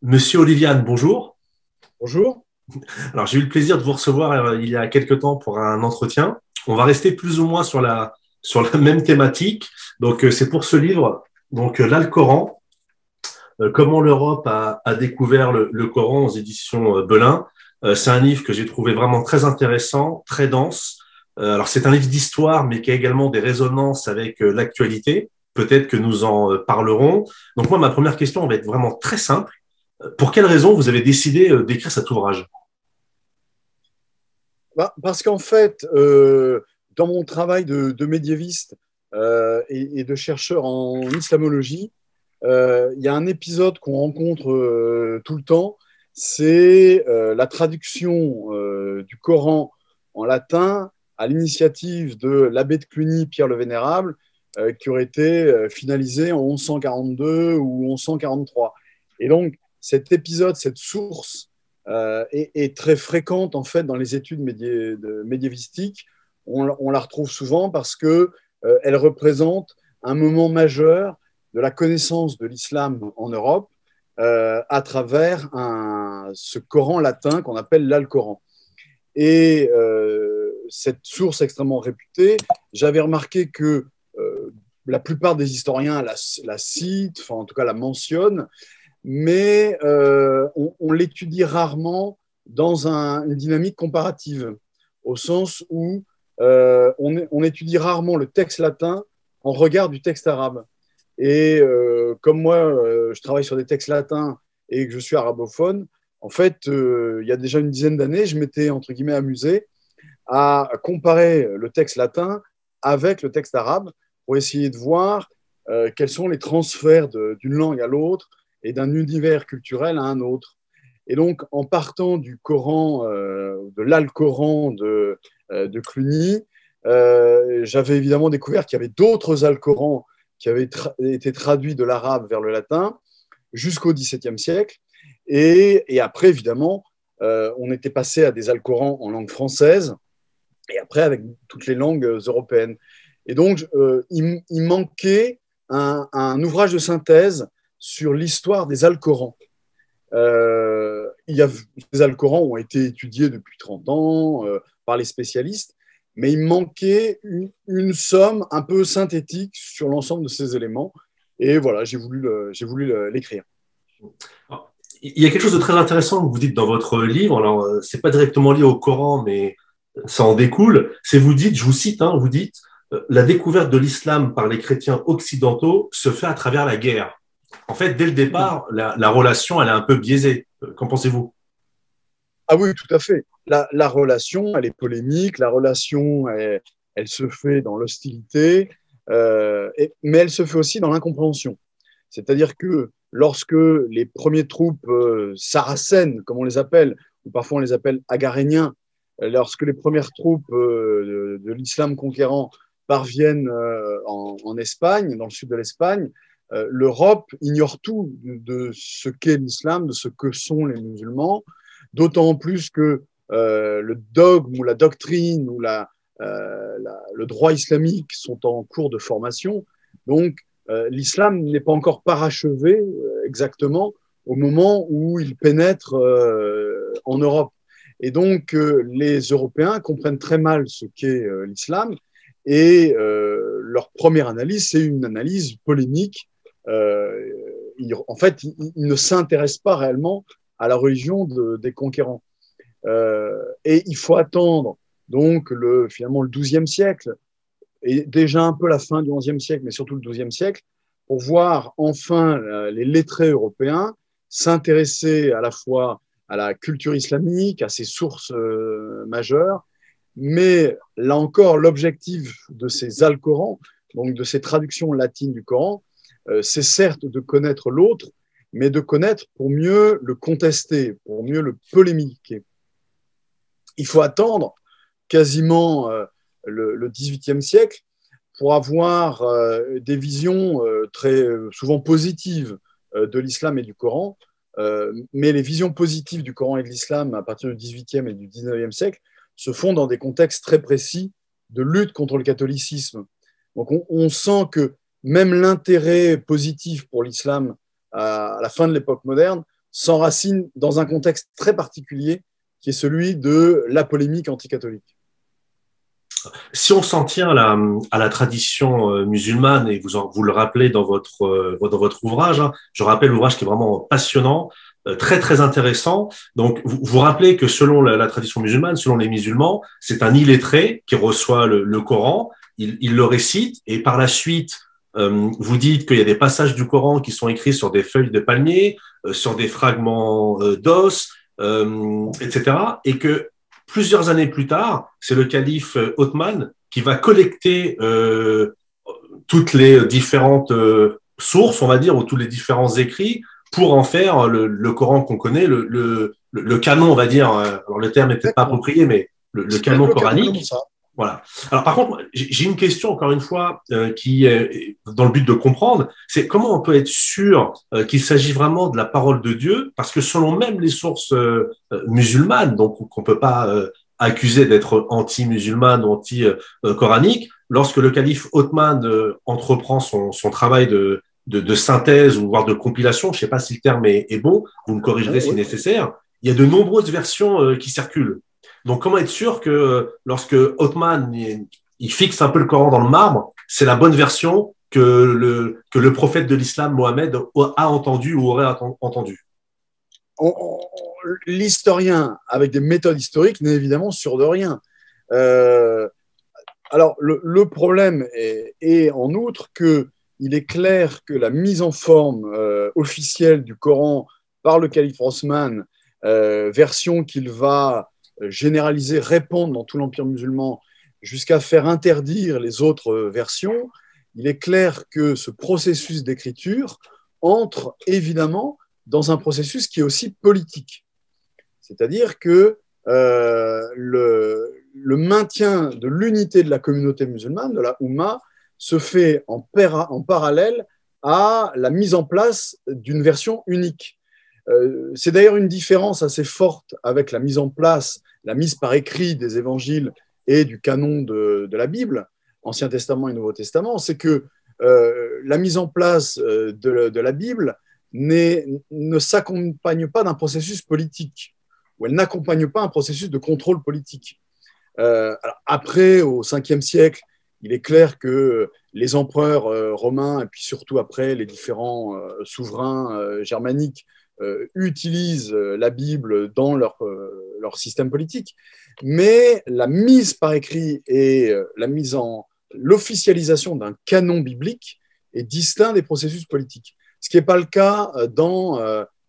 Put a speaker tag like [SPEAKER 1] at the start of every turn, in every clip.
[SPEAKER 1] Monsieur Oliviane, bonjour.
[SPEAKER 2] Bonjour.
[SPEAKER 1] Alors, j'ai eu le plaisir de vous recevoir il y a quelque temps pour un entretien. On va rester plus ou moins sur la même thématique. Donc, c'est pour ce livre, donc l'Alcoran, comment l'Europe a découvert le Coran aux éditions Belin. C'est un livre que j'ai trouvé vraiment très intéressant, très dense. Alors, c'est un livre d'histoire, mais qui a également des résonances avec l'actualité. Peut-être que nous en parlerons. Donc, moi, ma première question va être vraiment très simple. Pour quelle raison vous avez décidé d'écrire cet ouvrage?
[SPEAKER 2] Parce qu'en fait, dans mon travail de médiéviste et de chercheur en islamologie, il y a un épisode qu'on rencontre tout le temps, c'est la traduction du Coran en latin à l'initiative de l'abbé de Cluny, Pierre le Vénérable, qui aurait été finalisé en 1142 ou 1143. Et donc, cet épisode, cette source est très fréquente en fait dans les études médiévistiques. On la retrouve souvent parce que elle représente un moment majeur de la connaissance de l'islam en Europe à travers ce Coran latin qu'on appelle l'Alcoran. Et cette source extrêmement réputée, j'avais remarqué que la plupart des historiens la citent, enfin en tout cas la mentionnent, mais on l'étudie rarement dans une dynamique comparative, au sens où on étudie rarement le texte latin en regard du texte arabe. Et comme moi, je travaille sur des textes latins et que je suis arabophone, en fait, il y a déjà une dizaine d'années, je m'étais, entre guillemets, amusé à comparer le texte latin avec le texte arabe pour essayer de voir quels sont les transferts d'une langue à l'autre et d'un univers culturel à un autre. Et donc, en partant du Coran, de l'Alcoran de Cluny, j'avais évidemment découvert qu'il y avait d'autres Alcorans qui avaient été traduits de l'arabe vers le latin jusqu'au XVIIe siècle. Et après, évidemment, on était passé à des Alcorans en langue française et après avec toutes les langues européennes. Et donc, il manquait ouvrage de synthèse sur l'histoire des Alcorans. Les Alcorans ont été étudiés depuis 30 ans par les spécialistes, mais il manquait une somme un peu synthétique sur l'ensemble de ces éléments. Et voilà, j'ai voulu l'écrire.
[SPEAKER 1] Alors, il y a quelque chose de très intéressant que vous dites dans votre livre. Alors, c'est pas directement lié au Coran, mais ça en découle. C'est vous dites, je vous cite, hein, vous dites, la découverte de l'islam par les chrétiens occidentaux se fait à travers la guerre. En fait, dès le départ, la relation, elle est un peu biaisée. Qu'en pensez-vous?
[SPEAKER 2] Ah oui, tout à fait. La relation, elle est polémique, elle se fait dans l'hostilité, mais elle se fait aussi dans l'incompréhension. C'est-à-dire que lorsque les premières troupes sarracènes, comme on les appelle, ou parfois on les appelle agaréniens, lorsque les premières troupes de l'islam conquérant parviennent en Espagne, dans le sud de l'Espagne, l'Europe ignore tout de ce qu'est l'islam, de ce que sont les musulmans, d'autant plus que le dogme ou la doctrine ou le droit islamique sont en cours de formation. Donc, l'islam n'est pas encore parachevé exactement au moment où il pénètre en Europe. Et donc, les Européens comprennent très mal ce qu'est l'islam et leur première analyse, c'est une analyse polémique. En fait, ils ne s'intéressent pas réellement à la religion des conquérants. Et il faut attendre donc finalement le XIIe siècle et déjà un peu la fin du XIe siècle, mais surtout le XIIe siècle, pour voir enfin les lettrés européens s'intéresser à la fois à la culture islamique, à ses sources majeures, mais là encore, l'objectif de ces Alcorans, donc de ces traductions latines du Coran, c'est certes de connaître l'autre, mais de connaître pour mieux le contester, pour mieux le polémiquer. Il faut attendre quasiment le XVIIIe siècle pour avoir des visions très souvent positives de l'islam et du Coran. Mais les visions positives du Coran et de l'islam à partir du XVIIIe et du XIXe siècle se font dans des contextes très précis de lutte contre le catholicisme. Donc on sent que même l'intérêt positif pour l'islam à la fin de l'époque moderne s'enracine dans un contexte très particulier qui est celui de la polémique anticatholique.
[SPEAKER 1] Si on s'en tient à la tradition musulmane, et vous le rappelez dans votre ouvrage, hein, je rappelle l'ouvrage qui est vraiment passionnant, très très intéressant. Donc vous rappelez que selon la tradition musulmane, selon les musulmans, c'est un illettré qui reçoit le Coran, il le récite, et par la suite, vous dites qu'il y a des passages du Coran qui sont écrits sur des feuilles de palmier, sur des fragments d'os, etc., et que plusieurs années plus tard, c'est le calife Othman qui va collecter toutes les différentes sources, on va dire, ou tous les différents écrits pour en faire le Coran qu'on connaît, le canon, on va dire. Alors le terme n'est peut-être pas approprié, mais le canon coranique. Voilà. Alors par contre, j'ai une question encore une fois qui est dans le but de comprendre, c'est comment on peut être sûr qu'il s'agit vraiment de la parole de Dieu, parce que selon même les sources musulmanes, donc qu'on peut pas accuser d'être anti-musulmane ou anti-coranique, lorsque le calife Othman entreprend son travail de synthèse ou voire de compilation, je sais pas si le terme est bon, vous me corrigerez si nécessaire, il y a de nombreuses versions qui circulent. Donc, comment être sûr que lorsque Othman il fixe un peu le Coran dans le marbre, c'est la bonne version que le prophète de l'islam, Mohammed, a entendu ou aurait entendu?
[SPEAKER 2] L'historien, avec des méthodes historiques, n'est évidemment sûr de rien. Alors, le problème est en outre qu'il est clair que la mise en forme officielle du Coran par le calife Othman, version qu'il va généraliser, répandre dans tout l'Empire musulman, jusqu'à faire interdire les autres versions, il est clair que ce processus d'écriture entre évidemment dans un processus qui est aussi politique. C'est-à-dire que le maintien de l'unité de la communauté musulmane, de la Oumma, se fait en parallèle à la mise en place d'une version unique. C'est d'ailleurs une différence assez forte avec la mise en place, la mise par écrit des évangiles et du canon de la Bible, Ancien Testament et Nouveau Testament, c'est que la mise en place de la Bible ne s'accompagne pas d'un processus politique, ou elle n'accompagne pas un processus de contrôle politique. Alors après, au 5e siècle, il est clair que les empereurs romains, et puis surtout après les différents souverains germaniques, utilisent la Bible dans leur système politique, mais la mise par écrit et l'officialisation d'un canon biblique est distinct des processus politiques. Ce qui n'est pas le cas dans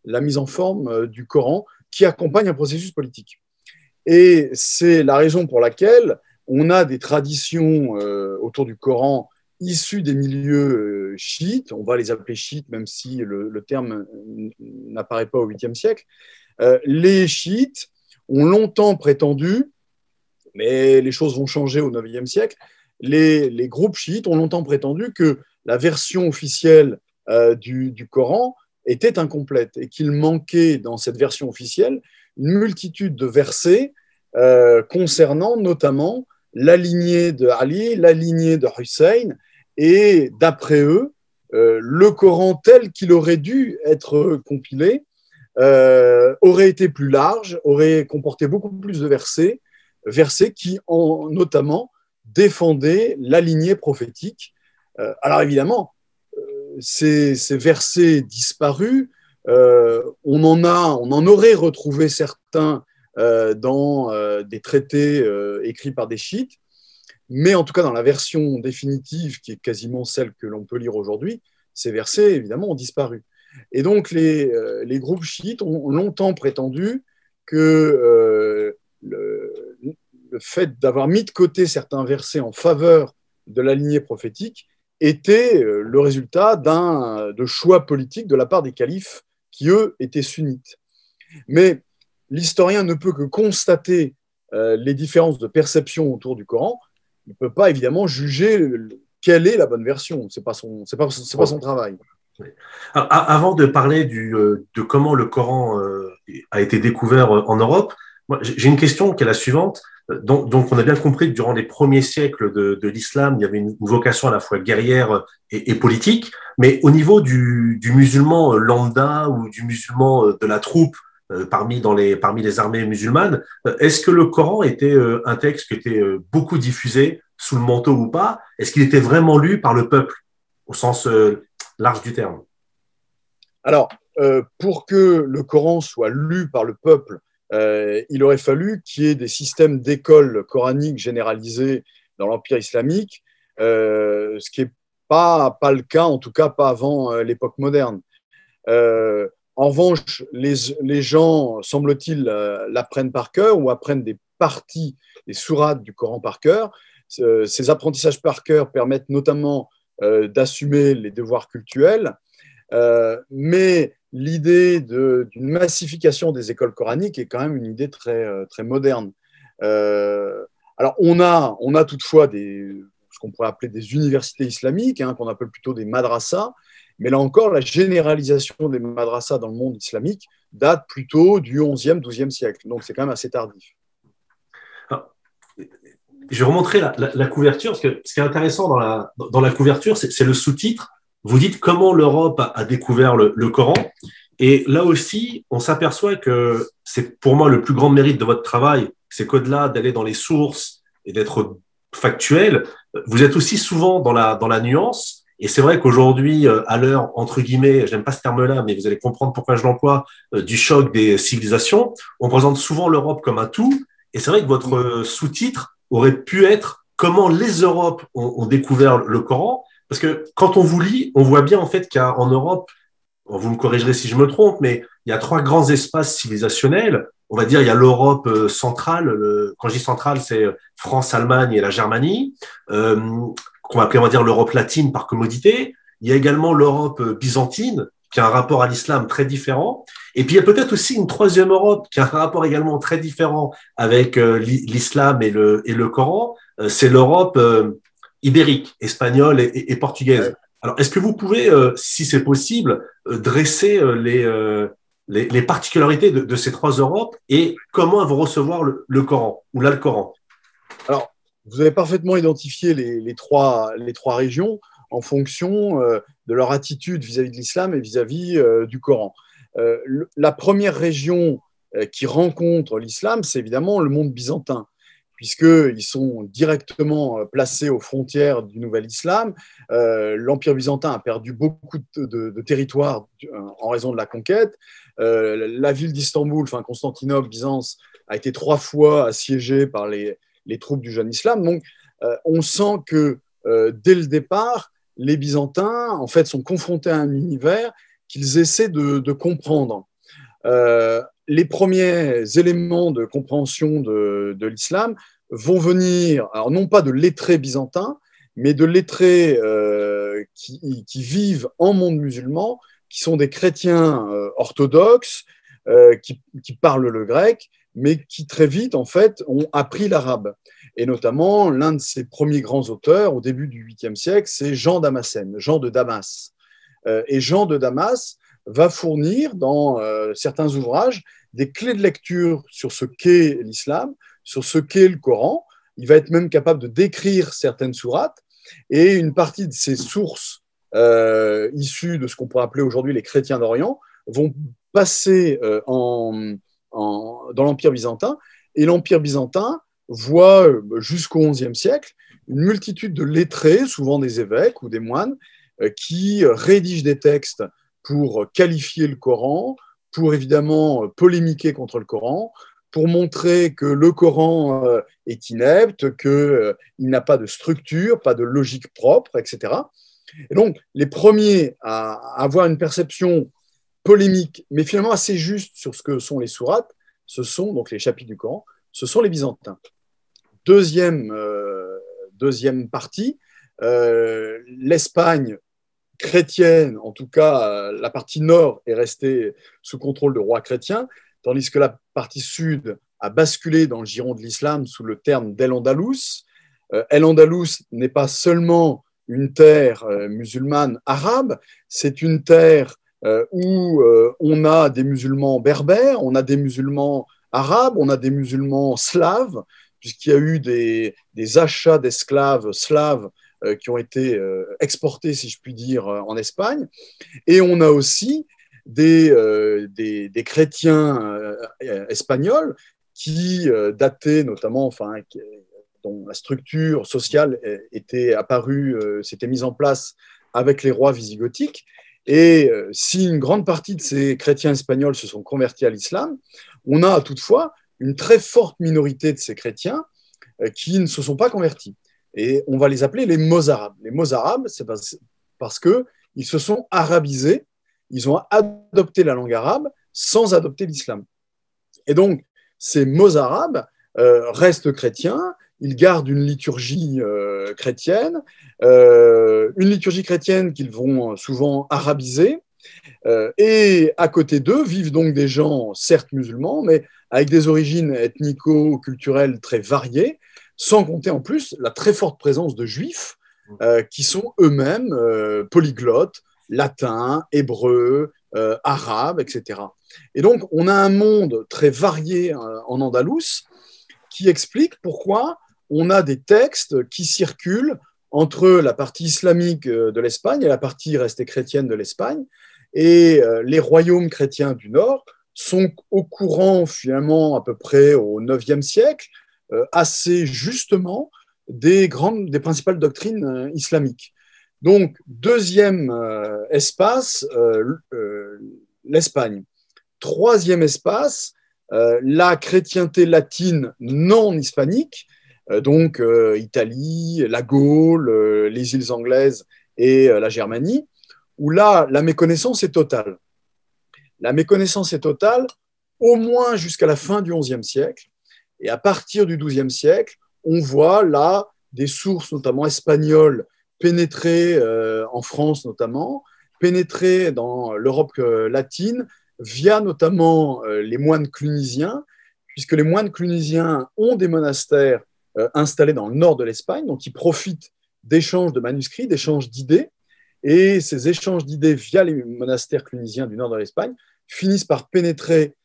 [SPEAKER 2] la mise en forme du Coran, qui accompagne un processus politique. Et c'est la raison pour laquelle on a des traditions autour du Coran issus des milieux chiites, on va les appeler chiites, même si le terme n'apparaît pas au 8e siècle. Les chiites ont longtemps prétendu, mais les choses vont changer au 9e siècle, les groupes chiites ont longtemps prétendu que la version officielle du Coran était incomplète et qu'il manquait dans cette version officielle une multitude de versets concernant notamment la lignée de Ali, la lignée de Hussein, et d'après eux, le Coran tel qu'il aurait dû être compilé aurait été plus large, aurait comporté beaucoup plus de versets qui, notamment, défendaient la lignée prophétique. Alors évidemment, ces versets disparus, on en aurait retrouvé certains dans des traités écrits par des chiites, mais en tout cas dans la version définitive, qui est quasiment celle que l'on peut lire aujourd'hui, ces versets évidemment ont disparu. Et donc les groupes chiites ont longtemps prétendu que le fait d'avoir mis de côté certains versets en faveur de la lignée prophétique était le résultat de choix politiques de la part des califes qui, eux, étaient sunnites. Mais l'historien ne peut que constater les différences de perception autour du Coran. Il ne peut pas évidemment juger quelle est la bonne version. Ce n'est pas son travail.
[SPEAKER 1] Oui. Alors, avant de parler de comment le Coran a été découvert en Europe, moi, j'ai une question qui est la suivante. Donc, on a bien compris que durant les premiers siècles de l'islam, il y avait une vocation à la fois guerrière et politique. Mais au niveau du musulman lambda ou du musulman de la troupe, parmi les armées musulmanes, est-ce que le Coran était un texte qui était beaucoup diffusé sous le manteau ou pas? Est-ce qu'il était vraiment lu par le peuple, au sens large du terme?
[SPEAKER 2] Alors, pour que le Coran soit lu par le peuple, il aurait fallu qu'il y ait des systèmes d'écoles coraniques généralisés dans l'Empire islamique, ce qui n'est pas le cas, en tout cas pas avant l'époque moderne. En revanche, les gens, semble-t-il, l'apprennent par cœur ou apprennent des parties, des sourates du Coran par cœur. Ces apprentissages par cœur permettent notamment d'assumer les devoirs cultuels, mais l'idée d'une massification des écoles coraniques est quand même une idée très moderne. Alors, on a toutefois ce qu'on pourrait appeler des universités islamiques, hein, qu'on appelle plutôt des madrasas, mais là encore, la généralisation des madrasas dans le monde islamique date plutôt du XIe, XIIe siècle. Donc, c'est quand même assez tardif.
[SPEAKER 1] Alors, je vais remontrer la couverture, parce que ce qui est intéressant dans la couverture, c'est le sous-titre. Vous dites comment l'Europe a découvert le Coran. Et là aussi, on s'aperçoit que c'est pour moi le plus grand mérite de votre travail, c'est qu'au-delà d'aller dans les sources et d'être factuel, vous êtes aussi souvent dans la nuance. Et c'est vrai qu'aujourd'hui, à l'heure, entre guillemets, j'aime pas ce terme-là, mais vous allez comprendre pourquoi je l'emploie, du choc des civilisations, on présente souvent l'Europe comme un tout. Et c'est vrai que votre sous-titre aurait pu être comment les Europes ont découvert le Coran. Parce que quand on vous lit, on voit bien en fait qu'en Europe, vous me corrigerez si je me trompe, mais il y a trois grands espaces civilisationnels. On va dire, il y a l'Europe centrale. Quand je dis centrale, c'est France, Allemagne et la Germanie, qu'on va appeler, on va dire, l'Europe latine par commodité. Il y a également l'Europe byzantine, qui a un rapport à l'islam très différent. Et puis, il y a peut-être aussi une troisième Europe, qui a un rapport également très différent avec l'islam et le Coran. C'est l'Europe ibérique, espagnole et portugaise.
[SPEAKER 2] Ouais.
[SPEAKER 1] Alors, est-ce que vous pouvez, si c'est possible, dresser les particularités de ces trois Europes et comment elles vont recevoir le Coran ou l'Alcoran?
[SPEAKER 2] Alors, vous avez parfaitement identifié les trois régions en fonction de leur attitude vis-à-vis de l'islam et vis-à-vis du Coran. La première région qui rencontre l'islam, c'est évidemment le monde byzantin, puisqu'ils sont directement placés aux frontières du nouvel islam. L'Empire byzantin a perdu beaucoup de territoire en raison de la conquête. La ville d'Istanbul, enfin Constantinople, Byzance, a été 3 fois assiégée par les troupes du jeune islam. Donc, on sent que dès le départ, les Byzantins, en fait, sont confrontés à un univers qu'ils essaient de comprendre. Les premiers éléments de compréhension de l'islam vont venir, alors non pas de lettrés byzantins, mais de lettrés qui vivent en monde musulman, qui sont des chrétiens orthodoxes, qui parlent le grec, mais qui très vite, en fait, ont appris l'arabe. Et notamment, l'un de ses premiers grands auteurs, au début du 8e siècle, c'est Jean Damascène, Jean de Damas. Et Jean de Damas va fournir dans certains ouvrages des clés de lecture sur ce qu'est l'islam, sur ce qu'est le Coran. Il va être même capable de décrire certaines sourates. Et une partie de ces sources issues de ce qu'on pourrait appeler aujourd'hui les chrétiens d'Orient vont passer dans l'Empire byzantin. Et l'Empire byzantin voit jusqu'au XIe siècle une multitude de lettrés, souvent des évêques ou des moines, qui rédigent des textes pour qualifier le Coran, pour évidemment polémiquer contre le Coran, pour montrer que le Coran est inepte, qu'il n'a pas de structure, pas de logique propre, etc. Et donc, les premiers à avoir une perception polémique, mais finalement assez juste sur ce que sont les sourates, ce sont donc les chapitres du Coran, ce sont les Byzantins. Deuxième partie, l'Espagne chrétienne, en tout cas la partie nord est restée sous contrôle de rois chrétiens, tandis que la partie sud a basculé dans le giron de l'islam sous le terme d'El-Andalus. El-Andalus n'est pas seulement une terre musulmane arabe, c'est une terre où on a des musulmans berbères, on a des musulmans arabes, on a des musulmans slaves, puisqu'il y a eu des achats d'esclaves slaves qui ont été exportés, si je puis dire, en Espagne. Et on a aussi des chrétiens espagnols qui dataient notamment, enfin, dont la structure sociale était apparue, s'était mise en place avec les rois wisigothiques. Et si une grande partie de ces chrétiens espagnols se sont convertis à l'islam, on a toutefois une très forte minorité de ces chrétiens qui ne se sont pas convertis. Et on va les appeler les Mozarabes. Les Mozarabes, c'est parce qu'ils se sont arabisés, ils ont adopté la langue arabe sans adopter l'islam. Et donc, ces Mozarabes restent chrétiens, ils gardent une liturgie chrétienne qu'ils vont souvent arabiser. Et à côté d'eux vivent donc des gens, certes musulmans, mais avec des origines ethnico-culturelles très variées, sans compter en plus la très forte présence de juifs qui sont eux-mêmes polyglottes, latins, hébreux, arabes, etc. Et donc, on a un monde très varié en Andalouse qui explique pourquoi on a des textes qui circulent entre la partie islamique de l'Espagne et la partie restée chrétienne de l'Espagne. Et les royaumes chrétiens du Nord sont au courant, finalement, à peu près au IXe siècle, assez justement des principales doctrines islamiques. Donc, deuxième espace, l'Espagne. Troisième espace, la chrétienté latine non hispanique, donc Italie, la Gaule, les îles anglaises et la Germanie, où là, la méconnaissance est totale. La méconnaissance est totale au moins jusqu'à la fin du XIe siècle. Et à partir du XIIe siècle, on voit là des sources, notamment espagnoles, pénétrer en France notamment, pénétrer dans l'Europe latine, via notamment les moines clunisiens, puisque les moines clunisiens ont des monastères installés dans le nord de l'Espagne, donc ils profitent d'échanges de manuscrits, d'échanges d'idées, et ces échanges d'idées via les monastères clunisiens du nord de l'Espagne finissent par pénétrer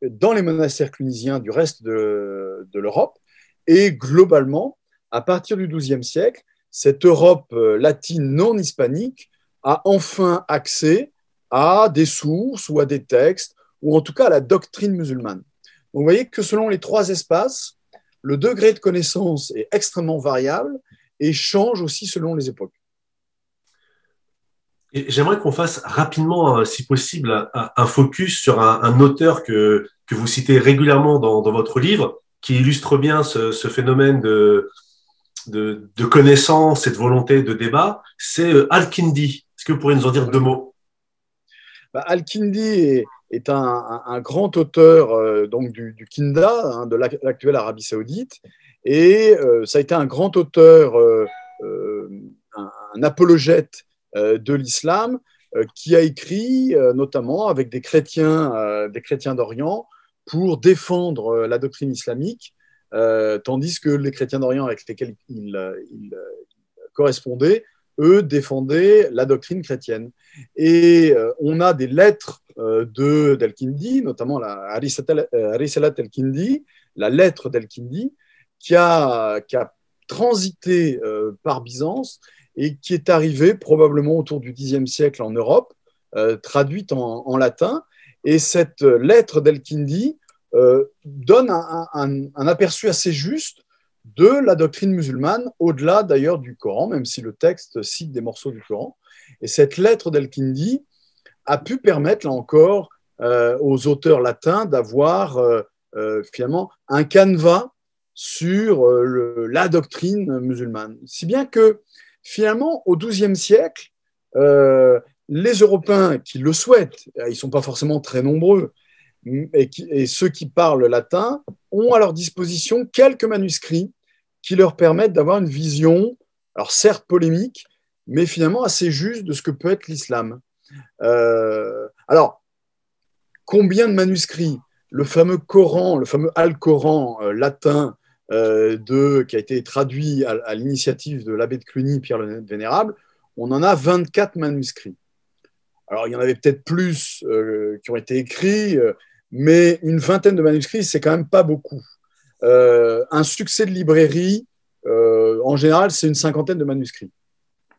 [SPEAKER 2] dans les monastères clunisiens du reste de l'Europe, et globalement, à partir du XIIe siècle, cette Europe latine non hispanique a enfin accès à des sources ou à des textes, ou en tout cas à la doctrine musulmane. Donc, vous voyez que selon les trois espaces, le degré de connaissance est extrêmement variable et change aussi selon les époques.
[SPEAKER 1] J'aimerais qu'on fasse rapidement, si possible, un focus sur un auteur que vous citez régulièrement dans votre livre, qui illustre bien ce phénomène de connaissance et de volonté de débat, c'est Al-Kindi. Est-ce que vous pourriez nous en dire deux mots?
[SPEAKER 2] Al-Kindi est un grand auteur donc du Kinda, hein, de l'actuelle Arabie Saoudite, et ça a été un grand auteur, un apologète de l'islam, qui a écrit notamment avec des chrétiens d'Orient pour défendre la doctrine islamique, tandis que les chrétiens d'Orient avec lesquels il correspondait, eux, défendaient la doctrine chrétienne. Et on a des lettres d'Al-Kindi, notamment la Arisalat al-Kindi, la lettre d'Al-Kindi, qui a transité par Byzance et qui est arrivée probablement autour du Xe siècle en Europe, traduite en latin. Et cette lettre d'Al-Kindi donne un aperçu assez juste de la doctrine musulmane, au-delà d'ailleurs du Coran, même si le texte cite des morceaux du Coran. Et cette lettre d'Al-Kindi a pu permettre, là encore, aux auteurs latins d'avoir finalement un canevas sur la doctrine musulmane. Si bien que, finalement, au XIIe siècle, les Européens qui le souhaitent, ils ne sont pas forcément très nombreux, et ceux qui parlent latin ont à leur disposition quelques manuscrits qui leur permettent d'avoir une vision, alors certes polémique, mais finalement assez juste de ce que peut être l'islam. Alors, combien de manuscrits? Le fameux Coran, le fameux Al-Coran latin qui a été traduit à l'initiative de l'abbé de Cluny, Pierre le Vénérable, on en a 24 manuscrits. Alors, il y en avait peut-être plus qui ont été écrits, mais une vingtaine de manuscrits, c'est quand même pas beaucoup. Un succès de librairie En général, c'est une cinquantaine de manuscrits.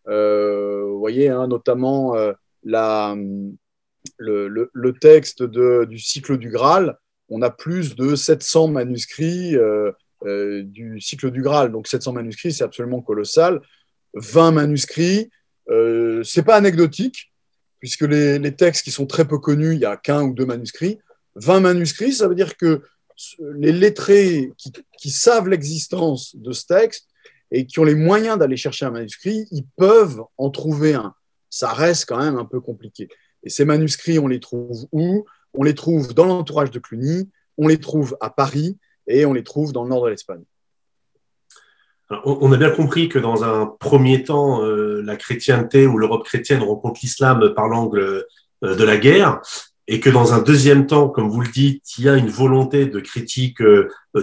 [SPEAKER 2] Vous voyez, hein, notamment le texte du cycle du Graal, on a plus de 700 manuscrits du cycle du Graal. Donc 700 manuscrits, c'est absolument colossal. 20 manuscrits, c'est pas anecdotique, puisque les textes qui sont très peu connus, il n'y a qu'un ou deux manuscrits. 20 manuscrits, ça veut dire que les lettrés qui savent l'existence de ce texte et qui ont les moyens d'aller chercher un manuscrit, ils peuvent en trouver un. Ça reste quand même un peu compliqué. Et ces manuscrits, on les trouve où? On les trouve dans l'entourage de Cluny, on les trouve à Paris et on les trouve dans le nord de l'Espagne.
[SPEAKER 1] On a bien compris que dans un premier temps, la chrétienté ou l'Europe chrétienne rencontre l'islam par l'angle de la guerre, et que dans un deuxième temps, comme vous le dites, il y a une volonté de critique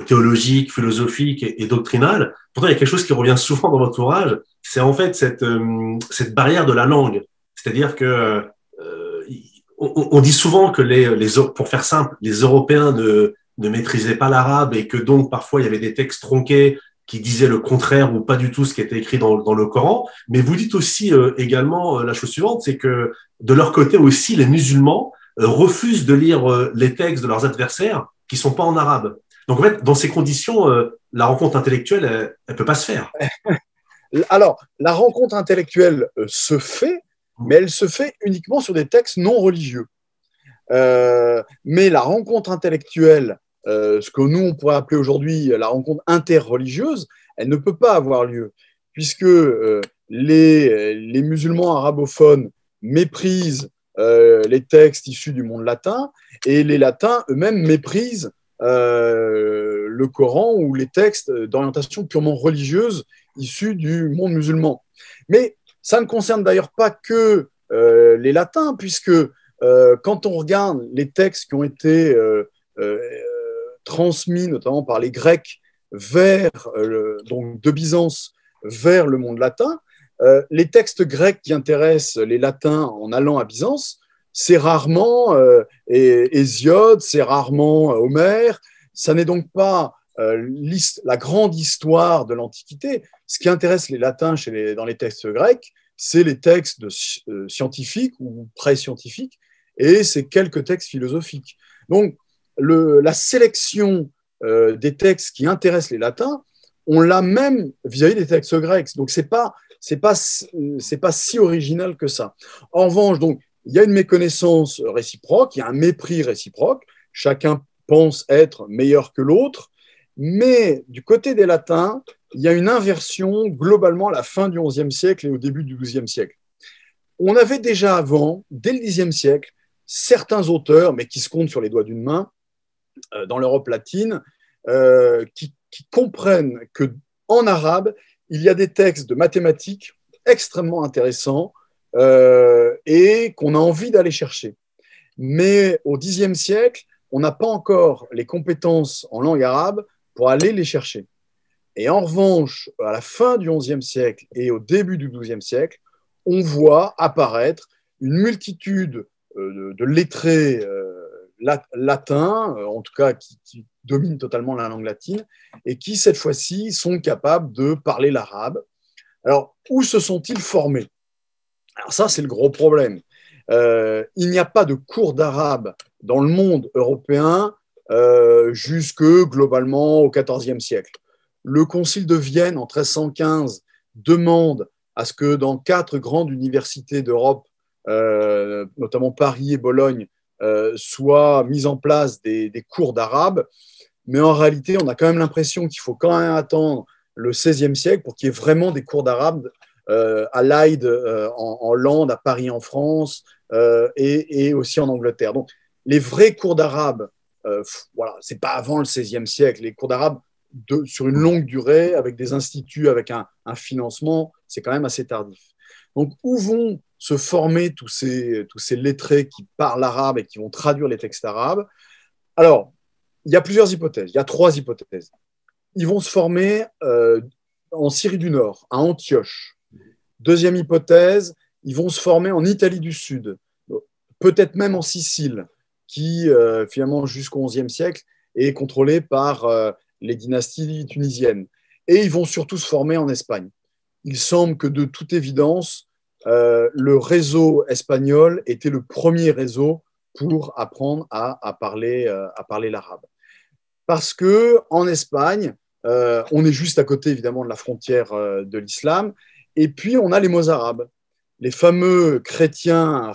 [SPEAKER 1] théologique, philosophique et doctrinale. Pourtant, il y a quelque chose qui revient souvent dans votre ouvrage, c'est en fait cette barrière de la langue. C'est-à-dire que on dit souvent que pour faire simple, les Européens ne maîtrisaient pas l'arabe et que donc parfois il y avait des textes tronqués qui disaient le contraire ou pas du tout ce qui était écrit dans le Coran. Mais vous dites aussi également la chose suivante, c'est que de leur côté aussi, les musulmans refusent de lire les textes de leurs adversaires qui sont pas en arabe. Donc en fait, dans ces conditions, la rencontre intellectuelle, elle peut pas se faire.
[SPEAKER 2] Alors, la rencontre intellectuelle se fait, mais elle se fait uniquement sur des textes non religieux. Mais la rencontre intellectuelle, ce que nous, on pourrait appeler aujourd'hui la rencontre interreligieuse, elle ne peut pas avoir lieu, puisque les musulmans arabophones méprisent les textes issus du monde latin, et les latins eux-mêmes méprisent le Coran ou les textes d'orientation purement religieuse issus du monde musulman. Mais ça ne concerne d'ailleurs pas que les latins, puisque quand on regarde les textes qui ont été transmis notamment par les Grecs donc de Byzance vers le monde latin, les textes grecs qui intéressent les latins en allant à Byzance, c'est rarement Hésiode, c'est rarement Homère. Ça n'est donc pas la grande histoire de l'Antiquité. Ce qui intéresse les latins dans les textes grecs, c'est les textes scientifiques ou pré-scientifiques et c'est quelques textes philosophiques. Donc, la sélection des textes qui intéressent les latins, on l'a même vis-à-vis des textes grecs. Donc, c'est pas si original que ça. En revanche, donc, il y a une méconnaissance réciproque, il y a un mépris réciproque. Chacun pense être meilleur que l'autre. Mais du côté des latins, il y a une inversion globalement à la fin du XIe siècle et au début du XIIe siècle. On avait déjà avant, dès le Xe siècle, certains auteurs, mais qui se comptent sur les doigts d'une main, dans l'Europe latine, qui comprennent qu'en arabe, il y a des textes de mathématiques extrêmement intéressants et qu'on a envie d'aller chercher. Mais au Xe siècle, on n'a pas encore les compétences en langue arabe pour aller les chercher. Et en revanche, à la fin du XIe siècle et au début du XIIe siècle, on voit apparaître une multitude de lettrés latins, en tout cas qui dominent totalement la langue latine, et qui, cette fois-ci, sont capables de parler l'arabe. Alors, où se sont-ils formés? Alors ça, c'est le gros problème. Il n'y a pas de cours d'arabe dans le monde européen jusque globalement au XIVe siècle. Le Concile de Vienne, en 1315, demande à ce que dans 4 grandes universités d'Europe, notamment Paris et Bologne, soient mis en place des cours d'arabe. Mais en réalité, on a quand même l'impression qu'il faut quand même attendre le XVIe siècle pour qu'il y ait vraiment des cours d'arabe à Leyde en Hollande, à Paris en France et aussi en Angleterre. Donc, les vrais cours d'arabe, voilà, ce n'est pas avant le XVIe siècle. Les cours d'arabe sur une longue durée, avec des instituts, avec un financement, c'est quand même assez tardif. Donc, où vont se former tous ces lettrés qui parlent arabe et qui vont traduire les textes arabes? Alors, il y a plusieurs hypothèses. Il y a 3 hypothèses. Ils vont se former en Syrie du Nord, à Antioche. Deuxième hypothèse, ils vont se former en Italie du Sud, peut-être même en Sicile, qui, finalement, jusqu'au XIe siècle, est contrôlée par les dynasties tunisiennes. et ils vont surtout se former en Espagne. Il semble que de toute évidence, le réseau espagnol était le premier réseau pour apprendre à parler l'arabe. Parce qu'en Espagne, on est juste à côté évidemment de la frontière de l'islam, et puis on a les mots arabes. Les fameux chrétiens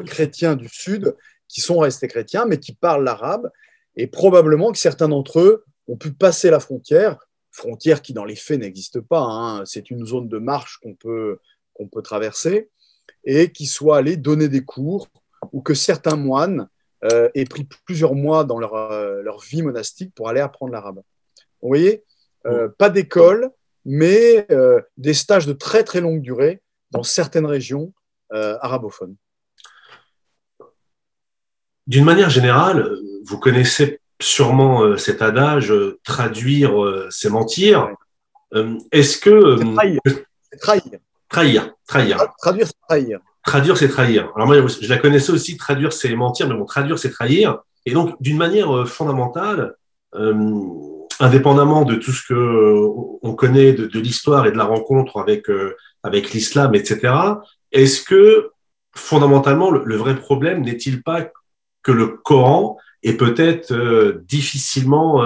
[SPEAKER 2] chrétiens du Sud qui sont restés chrétiens, mais qui parlent l'arabe, et probablement que certains d'entre eux ont pu passer la frontière qui dans les faits n'existe pas, hein. C'est une zone de marche qu'on peut traverser, et qui soient allés donner des cours, ou que certains moines aient pris plusieurs mois dans leur vie monastique pour aller apprendre l'arabe. Vous voyez, pas d'école, mais des stages de très très longue durée dans certaines régions arabophones.
[SPEAKER 1] D'une manière générale, vous connaissez sûrement cet adage traduire, c'est mentir. Est-ce que
[SPEAKER 2] c'est trahir.
[SPEAKER 1] Trahir.
[SPEAKER 2] Traduire, c'est trahir.
[SPEAKER 1] Traduire, c'est trahir. Alors moi, je la connaissais aussi, traduire, c'est mentir, mais bon, traduire, c'est trahir. Et donc, d'une manière fondamentale, indépendamment de tout ce que on connaît de l'histoire et de la rencontre avec l'islam, etc., est-ce que fondamentalement, le vrai problème n'est-il pas que le Coran est peut-être difficilement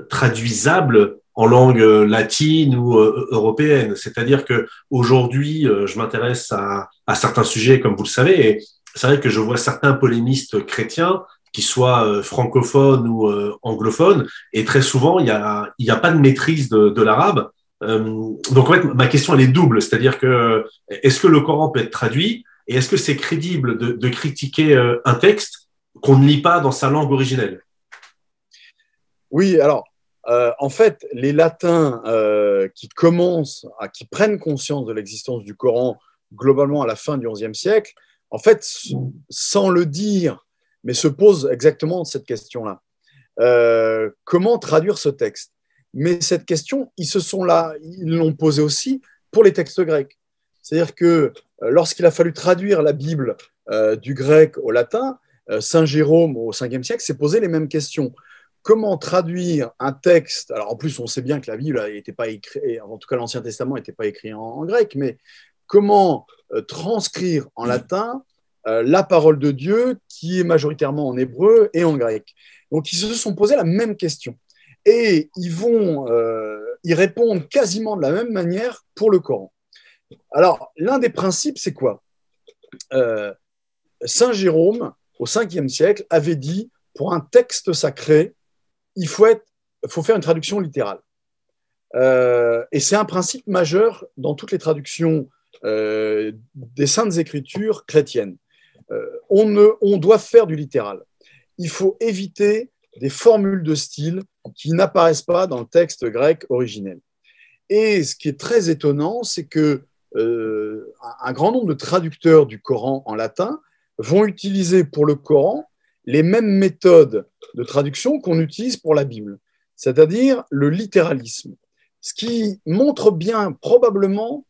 [SPEAKER 1] traduisable en langue latine ou européenne? C'est-à-dire que aujourd'hui, je m'intéresse à certains sujets, comme vous le savez, et c'est vrai que je vois certains polémistes chrétiens qui soient francophones ou anglophones, et très souvent, il y a pas de maîtrise de l'arabe. Donc, en fait, ma question, elle est double, c'est-à-dire que est-ce que le Coran peut être traduit, et est-ce que c'est crédible de critiquer un texte qu'on ne lit pas dans sa langue originelle?
[SPEAKER 2] Oui, alors, en fait, les latins qui prennent conscience de l'existence du Coran globalement à la fin du XIe siècle, en fait, sans le dire, mais se posent exactement cette question-là. Comment traduire ce texte? Mais cette question, ils l'ont posée aussi pour les textes grecs. C'est-à-dire que lorsqu'il a fallu traduire la Bible du grec au latin, Saint Jérôme au Ve siècle s'est posé les mêmes questions. Comment traduire un texte? Alors en plus, on sait bien que la Bible n'était pas écrite, en tout cas l'Ancien Testament n'était pas écrit en grec, mais comment transcrire en latin la parole de Dieu qui est majoritairement en hébreu et en grec? Donc ils se sont posé la même question. Et ils vont y répondre quasiment de la même manière pour le Coran. Alors, l'un des principes, c'est quoi? Saint Jérôme, au Ve siècle, avait dit, pour un texte sacré, il faut faire une traduction littérale. Et c'est un principe majeur dans toutes les traductions des Saintes Écritures chrétiennes. On doit faire du littéral. Il faut éviter des formules de style qui n'apparaissent pas dans le texte grec originel. Et ce qui est très étonnant, c'est que un grand nombre de traducteurs du Coran en latin vont utiliser pour le Coran les mêmes méthodes de traduction qu'on utilise pour la Bible, c'est-à-dire le littéralisme. Ce qui montre bien probablement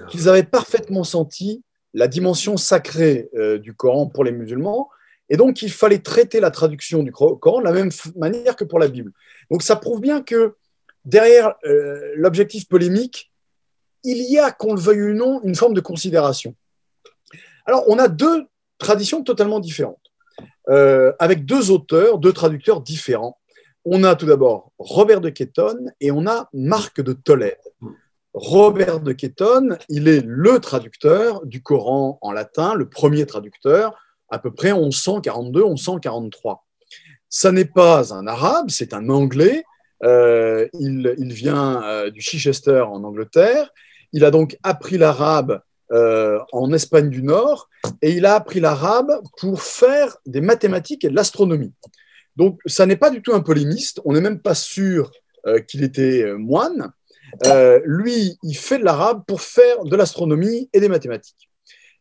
[SPEAKER 2] qu'ils avaient parfaitement senti la dimension sacrée du Coran pour les musulmans, et donc il fallait traiter la traduction du Coran de la même manière que pour la Bible. Donc ça prouve bien que derrière l'objectif polémique, il y a, qu'on le veuille ou non, une forme de considération. Alors, on a deux traditions totalement différentes, avec deux auteurs, deux traducteurs différents. On a tout d'abord Robert de Quétonne et on a Marc de Tolède. Robert de Quétonne, il est le traducteur du Coran en latin, le premier traducteur, à peu près 1142-1143. Ça n'est pas un arabe, c'est un anglais. Il vient du Chichester en Angleterre. Il a donc appris l'arabe en Espagne du Nord et il a appris l'arabe pour faire des mathématiques et de l'astronomie. Donc, ça n'est pas du tout un polémiste. On n'est même pas sûr qu'il était moine. Lui, il fait de l'arabe pour faire de l'astronomie et des mathématiques.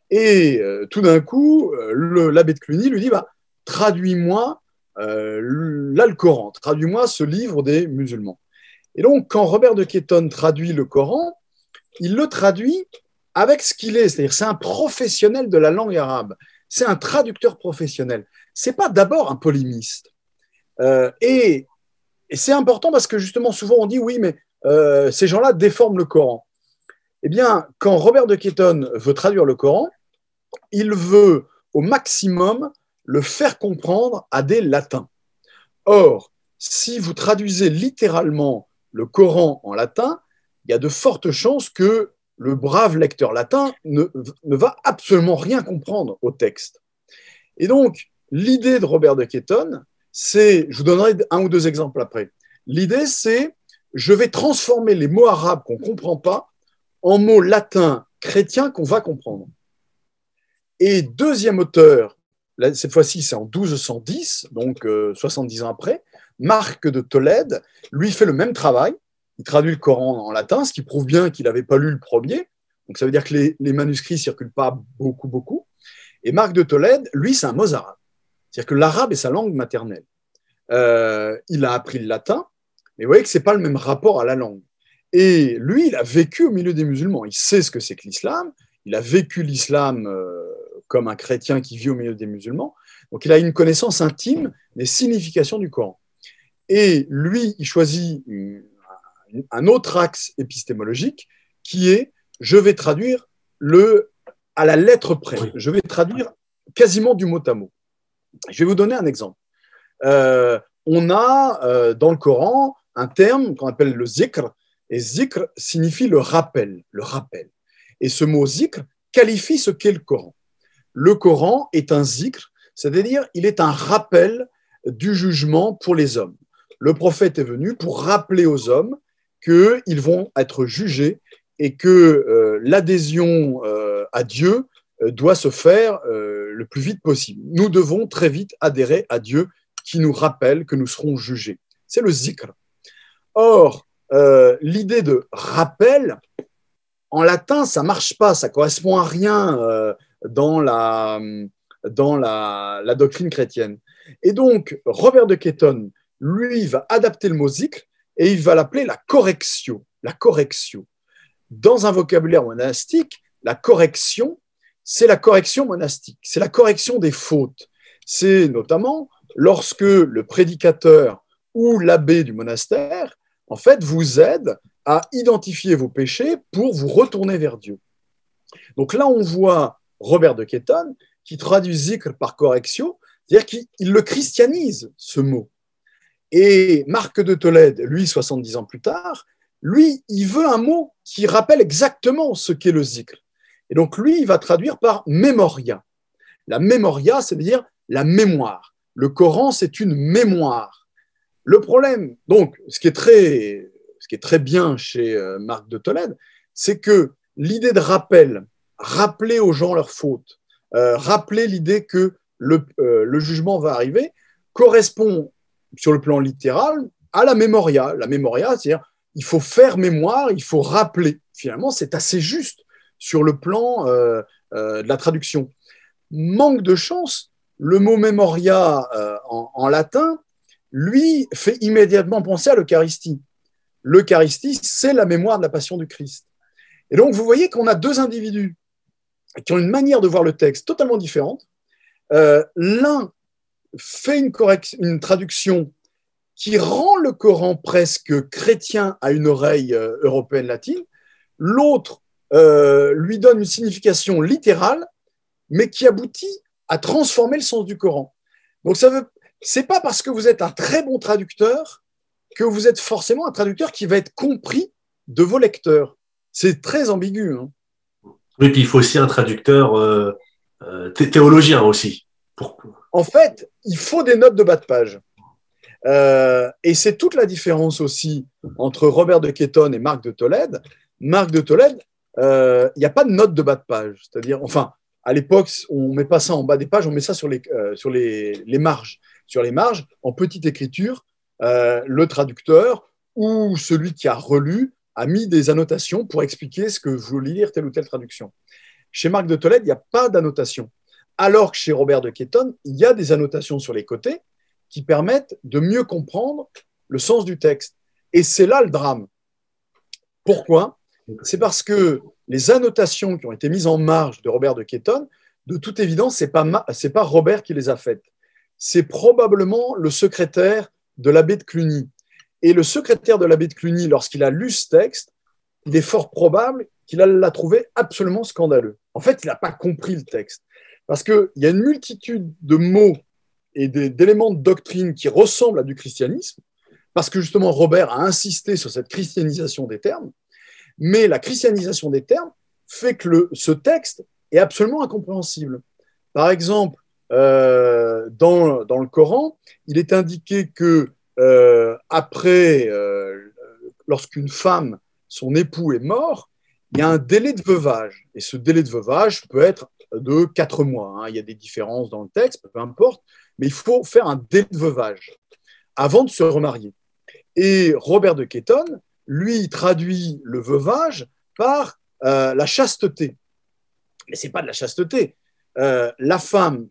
[SPEAKER 2] Et tout d'un coup, l'abbé de Cluny lui dit traduis-moi le Coran, traduis-moi ce livre des musulmans. Et donc, quand Robert de Quétonne traduit le Coran, il le traduit avec ce qu'il est, c'est-à-dire c'est un professionnel de la langue arabe, c'est un traducteur professionnel. C'est pas d'abord un polémiste. Et Et c'est important parce que justement, souvent on dit oui, mais ces gens-là déforment le Coran. Eh bien, quand Robert de Quéton veut traduire le Coran, il veut au maximum le faire comprendre à des latins. Or, si vous traduisez littéralement le Coran en latin, il y a de fortes chances que le brave lecteur latin ne va absolument rien comprendre au texte. Et donc, l'idée de Robert de Quéton, c'est, je vous donnerai un ou deux exemples après, l'idée c'est, je vais transformer les mots arabes qu'on ne comprend pas en mots latins chrétiens qu'on va comprendre. Et deuxième auteur, cette fois-ci c'est en 1210, donc 70 ans après, Marc de Tolède, lui fait le même travail, il traduit le Coran en latin, ce qui prouve bien qu'il n'avait pas lu le premier, donc ça veut dire que les manuscrits ne circulent pas beaucoup. Et Marc de Tolède, lui, c'est un mozarabe. C'est-à-dire que l'arabe est sa langue maternelle. Il a appris le latin, mais vous voyez que ce n'est pas le même rapport à la langue. Et lui, il a vécu au milieu des musulmans. Il sait ce que c'est que l'islam. Il a vécu l'islam comme un chrétien qui vit au milieu des musulmans. Donc, il a une connaissance intime des significations du Coran. Et lui, il choisit un autre axe épistémologique qui est je vais traduire à la lettre près. Je vais traduire quasiment du mot à mot. Je vais vous donner un exemple. On a dans le Coran un terme qu'on appelle le zikr, et zikr signifie le rappel. Et ce mot zikr qualifie ce qu'est le Coran. Le Coran est un zikr, c'est-à-dire il est un rappel du jugement pour les hommes. Le prophète est venu pour rappeler aux hommes qu'ils vont être jugés et que l'adhésion à Dieu doit se faire le plus vite possible. Nous devons très vite adhérer à Dieu qui nous rappelle que nous serons jugés. C'est le zikr. Or, l'idée de rappel, en latin, ça ne marche pas, ça ne correspond à rien dans la doctrine chrétienne. Et donc, Robert de Quéton, lui, va adapter le mot zikr et il va l'appeler la correctio. La correctio. Dans un vocabulaire monastique, la correction, c'est la correction monastique, c'est la correction des fautes. C'est notamment lorsque le prédicateur ou l'abbé du monastère, en fait, vous aide à identifier vos péchés pour vous retourner vers Dieu. Donc là, on voit Robert de Quéton qui traduit zikr par correctio, c'est-à-dire qu'il le christianise, ce mot. Et Marc de Tolède, lui, 70 ans plus tard, lui, il veut un mot qui rappelle exactement ce qu'est le zikr. Et donc, lui, il va traduire par memoria. La memoria, c'est-à-dire la mémoire. Le Coran, c'est une mémoire. Le problème, donc, ce qui est très bien chez Marc de Tolède, c'est que l'idée de rappel, rappeler aux gens leurs fautes, rappeler l'idée que le jugement va arriver, correspond, sur le plan littéral, à la memoria. La memoria, c'est-à-dire il faut faire mémoire, il faut rappeler. Finalement, c'est assez juste sur le plan de la traduction. Manque de chance, le mot memoria en latin, lui, fait immédiatement penser à l'Eucharistie. L'Eucharistie, c'est la mémoire de la passion du Christ. Et donc, vous voyez qu'on a deux individus qui ont une manière de voir le texte totalement différente. L'un fait une traduction qui rend le Coran presque chrétien à une oreille européenne latine. L'autre lui donne une signification littérale, mais qui aboutit à transformer le sens du Coran. Donc, c'est pas parce que vous êtes un très bon traducteur que vous êtes forcément un traducteur qui va être compris de vos lecteurs. C'est très ambigu. Hein.
[SPEAKER 1] Oui, puis il faut aussi un traducteur théologien aussi.
[SPEAKER 2] En fait, il faut des notes de bas de page. Et c'est toute la différence aussi entre Robert de Quéton et Marc de Tolède. Marc de Tolède, il n'y a pas de notes de bas de page. C'est-à-dire, enfin, à l'époque, on ne met pas ça en bas des pages, on met ça sur les marges. Sur les marges, en petite écriture, le traducteur ou celui qui a relu a mis des annotations pour expliquer ce que voulait lire telle ou telle traduction. Chez Marc de Tolède, il n'y a pas d'annotation. Alors que chez Robert de Quéton, il y a des annotations sur les côtés qui permettent de mieux comprendre le sens du texte. Et c'est là le drame. Pourquoi ? C'est parce que les annotations qui ont été mises en marge de Robert de Quéton, de toute évidence, ce n'est pas Robert qui les a faites. C'est probablement le secrétaire de l'abbé de Cluny. Et le secrétaire de l'abbé de Cluny, lorsqu'il a lu ce texte, il est fort probable qu'il l'a trouvé absolument scandaleux. En fait, il n'a pas compris le texte. Parce qu'il y a une multitude de mots et d'éléments de doctrine qui ressemblent à du christianisme, parce que justement Robert a insisté sur cette christianisation des termes, mais la christianisation des termes fait que ce texte est absolument incompréhensible. Par exemple, dans le Coran, il est indiqué que lorsqu'une femme, son époux est mort, il y a un délai de veuvage. Et ce délai de veuvage peut être de 4 mois. Il y a des différences dans le texte, peu importe, mais il faut faire un délai de veuvage avant de se remarier. Et Robert de Ketton, lui, traduit le veuvage par la chasteté. Mais ce n'est pas de la chasteté. La femme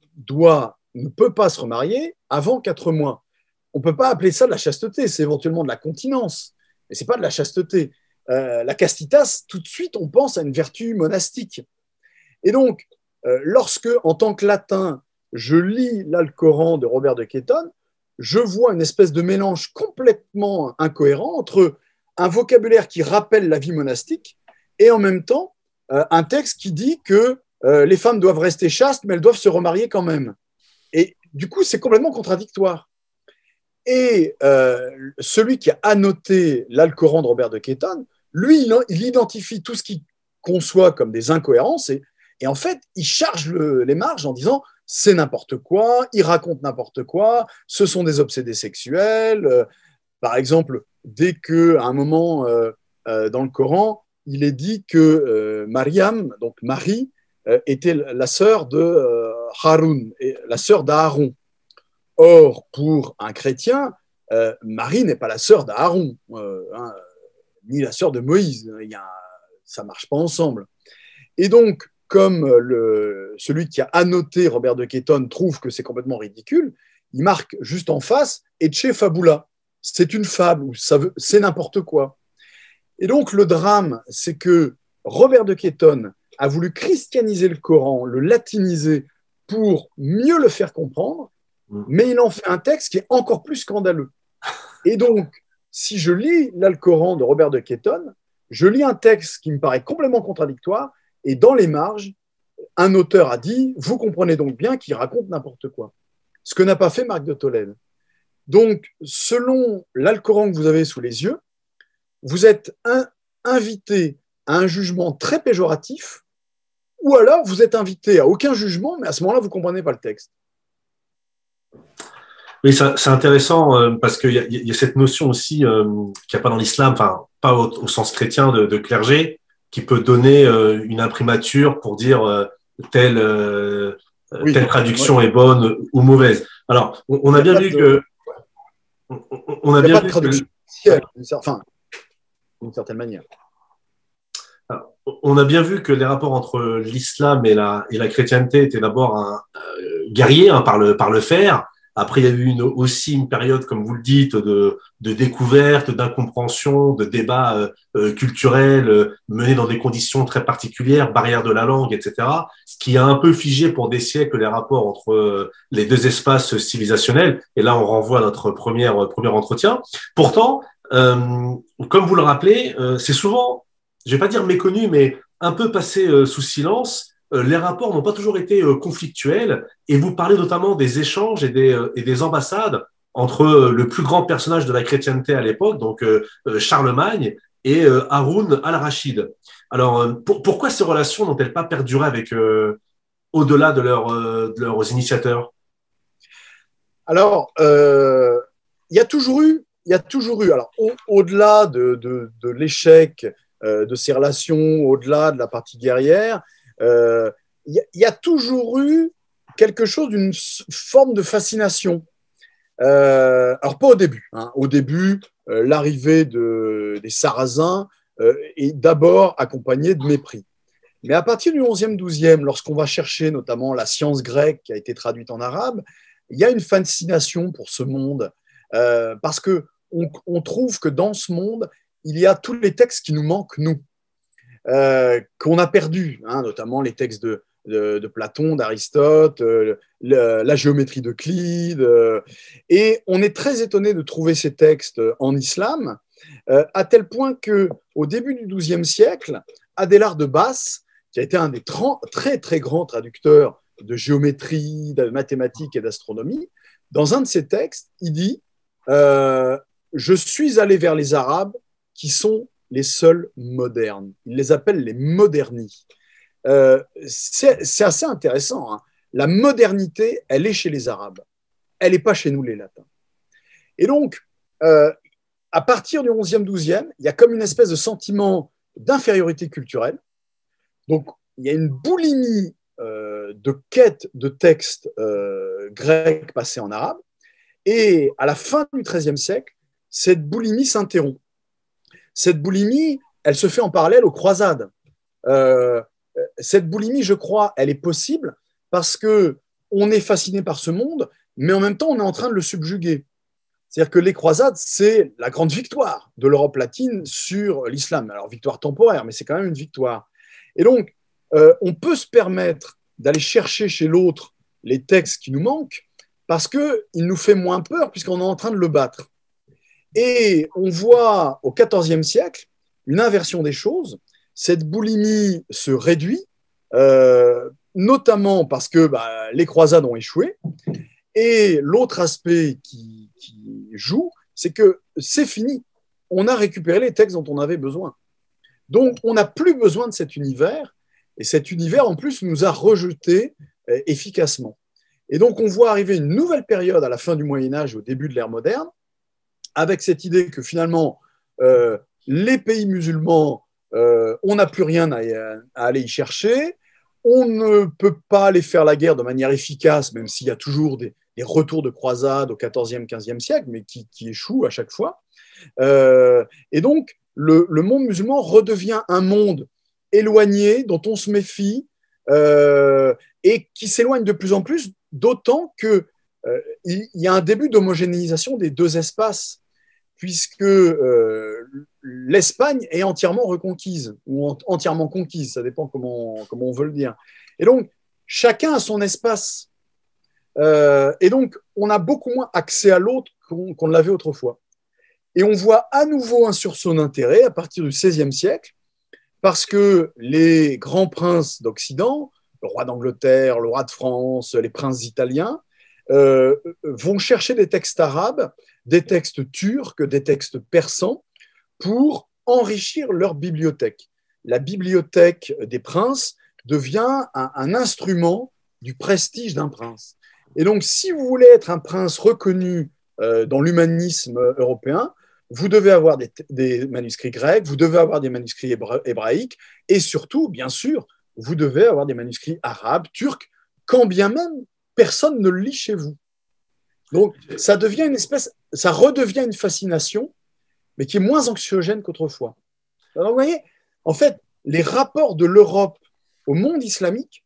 [SPEAKER 2] ne peut pas se remarier avant 4 mois. On ne peut pas appeler ça de la chasteté, c'est éventuellement de la continence, mais ce n'est pas de la chasteté. La castitas, tout de suite, on pense à une vertu monastique. Et donc, lorsque, en tant que latin, je lis l'Alcoran de Robert de Ketton, je vois une espèce de mélange complètement incohérent entre un vocabulaire qui rappelle la vie monastique et en même temps un texte qui dit que les femmes doivent rester chastes, mais elles doivent se remarier quand même. Et du coup, c'est complètement contradictoire. Et celui qui a annoté l'Alcoran de Robert de Ketton, lui, il identifie tout ce qu'il conçoit comme des incohérences et en fait, il charge les marges en disant c'est n'importe quoi, il raconte n'importe quoi, ce sont des obsédés sexuels. Par exemple, dès qu'à un moment dans le Coran, il est dit que Mariam, donc Marie, était la sœur de Haroun, la sœur d'Aaron. Or, pour un chrétien, Marie n'est pas la sœur d'Aaron, ni la sœur de Moïse. Ça ne marche pas ensemble. Et donc, comme celui qui a annoté Robert de Ketton trouve que c'est complètement ridicule, il marque juste en face « Etche fabula ». C'est une fable, c'est n'importe quoi. Et donc, le drame, c'est que Robert de Ketton a voulu christianiser le Coran, le latiniser pour mieux le faire comprendre, mais il en fait un texte qui est encore plus scandaleux. Et donc, si je lis l'Alcoran de Robert de Ketton, je lis un texte qui me paraît complètement contradictoire, et dans les marges, un auteur a dit « Vous comprenez donc bien qu'il raconte n'importe quoi ». Ce que n'a pas fait Marc de Tolède. Donc, selon l'Alcoran que vous avez sous les yeux, vous êtes invité à un jugement très péjoratif, ou alors vous êtes invité à aucun jugement, mais à ce moment-là, vous ne comprenez pas le texte.
[SPEAKER 1] Oui, c'est intéressant parce qu'il y a cette notion aussi qu'il n'y a pas dans l'islam, enfin pas au sens chrétien de clergé, qui peut donner une imprimature pour dire telle traduction est bonne ou mauvaise. Alors, on a bien vu que on a bien vu
[SPEAKER 2] traduction enfin, d'une certaine manière.
[SPEAKER 1] On a bien vu que les rapports entre l'islam et la chrétienté étaient d'abord guerriers par le fer. Après, il y a eu aussi une période, comme vous le dites, de découverte, d'incompréhension, de débats culturels menés dans des conditions très particulières, barrière de la langue, etc., ce qui a un peu figé pour des siècles les rapports entre les deux espaces civilisationnels. Et là, on renvoie à notre premier entretien. Pourtant, comme vous le rappelez, c'est souvent, je vais pas dire méconnu, mais un peu passé sous silence. Les rapports n'ont pas toujours été conflictuels et vous parlez notamment des échanges et des ambassades entre le plus grand personnage de la chrétienté à l'époque, donc Charlemagne, et Haroun al-Rachid. Alors, pourquoi ces relations n'ont-elles pas perduré avec au-delà de leurs initiateurs?
[SPEAKER 2] Alors, il y a toujours eu, alors au-delà de l'échec de ces relations, au-delà de la partie guerrière, il y a toujours eu quelque chose d'une forme de fascination. Alors, pas au début. Au début, l'arrivée des Sarrasins est d'abord accompagnée de mépris. Mais à partir du 11e, 12e, lorsqu'on va chercher notamment la science grecque qui a été traduite en arabe, il y a une fascination pour ce monde parce qu'on trouve que dans ce monde, il y a tous les textes qui nous manquent, nous. Qu'on a perdus, notamment les textes de de Platon, d'Aristote, la géométrie d'Euclide. Et on est très étonné de trouver ces textes en islam, à tel point qu'au début du XIIe siècle, Adélard de Basse, qui a été un des très, très grands traducteurs de géométrie, de mathématiques et d'astronomie, dans un de ses textes, il dit je suis allé vers les Arabes qui sont les seuls modernes. Il les appelle les modernis. C'est assez intéressant. Hein. La modernité, elle est chez les Arabes. Elle n'est pas chez nous, les Latins. Et donc, à partir du 11e, 12e, il y a comme une espèce de sentiment d'infériorité culturelle. Donc, il y a une boulimie de quête de textes grecs passés en arabe. Et à la fin du XIIIe siècle, cette boulimie s'interrompt. Cette boulimie, elle se fait en parallèle aux croisades. Cette boulimie, je crois, elle est possible parce qu'on est fasciné par ce monde, mais en même temps, on est en train de le subjuguer. C'est-à-dire que les croisades, c'est la grande victoire de l'Europe latine sur l'islam. Alors, victoire temporaire, mais c'est quand même une victoire. Et donc, on peut se permettre d'aller chercher chez l'autre les textes qui nous manquent parce qu'il nous fait moins peur puisqu'on est en train de le battre. Et on voit au XIVe siècle une inversion des choses. Cette boulimie se réduit, notamment parce que les croisades ont échoué. Et l'autre aspect qui joue, c'est que c'est fini. On a récupéré les textes dont on avait besoin. Donc, on n'a plus besoin de cet univers. Et cet univers, en plus, nous a rejetés efficacement. Et donc, on voit arriver une nouvelle période à la fin du Moyen-Âge, au début de l'ère moderne, avec cette idée que finalement, les pays musulmans, on n'a plus rien à aller y chercher. On ne peut pas aller faire la guerre de manière efficace, même s'il y a toujours des retours de croisades au XIVe, XVe siècle, mais qui échouent à chaque fois. Et donc, le monde musulman redevient un monde éloigné, dont on se méfie, et qui s'éloigne de plus en plus, d'autant qu'il y a un début d'homogénéisation des deux espaces, puisque l'Espagne est entièrement reconquise, ou entièrement conquise, ça dépend comment on veut le dire. Et donc, chacun a son espace. Et donc, on a beaucoup moins accès à l'autre qu'on ne l'avait autrefois. Et on voit à nouveau un sursaut d'intérêt à partir du XVIe siècle, parce que les grands princes d'Occident, le roi d'Angleterre, le roi de France, les princes italiens, vont chercher des textes arabes, des textes turcs, des textes persans, pour enrichir leur bibliothèque. La bibliothèque des princes devient un instrument du prestige d'un prince. Et donc, si vous voulez être un prince reconnu dans l'humanisme européen, vous devez avoir des manuscrits grecs, vous devez avoir des manuscrits hébraïques, et surtout, bien sûr, vous devez avoir des manuscrits arabes, turcs, quand bien même personne ne le lit chez vous. Donc, ça redevient une fascination, mais qui est moins anxiogène qu'autrefois. Alors, vous voyez, en fait, les rapports de l'Europe au monde islamique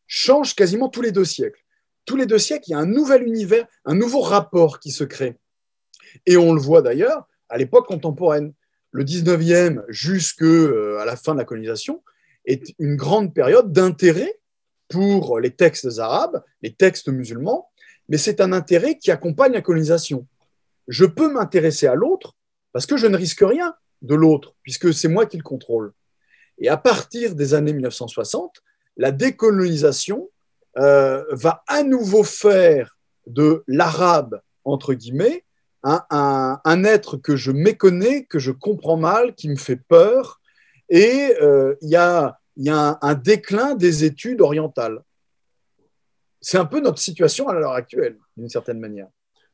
[SPEAKER 2] changent quasiment tous les 2 siècles. Tous les 2 siècles, il y a un nouvel univers, un nouveau rapport qui se crée. Et on le voit d'ailleurs à l'époque contemporaine. Le 19e jusqu'à la fin de la colonisation est une grande période d'intérêt pour les textes arabes, les textes musulmans, mais c'est un intérêt qui accompagne la colonisation. Je peux m'intéresser à l'autre parce que je ne risque rien de l'autre, puisque c'est moi qui le contrôle. Et à partir des années 1960, la décolonisation va à nouveau faire de l'arabe, entre guillemets, un être que je méconnais, que je comprends mal, qui me fait peur, et il y a un déclin des études orientales. C'est un peu notre situation à l'heure actuelle, d'une certaine manière.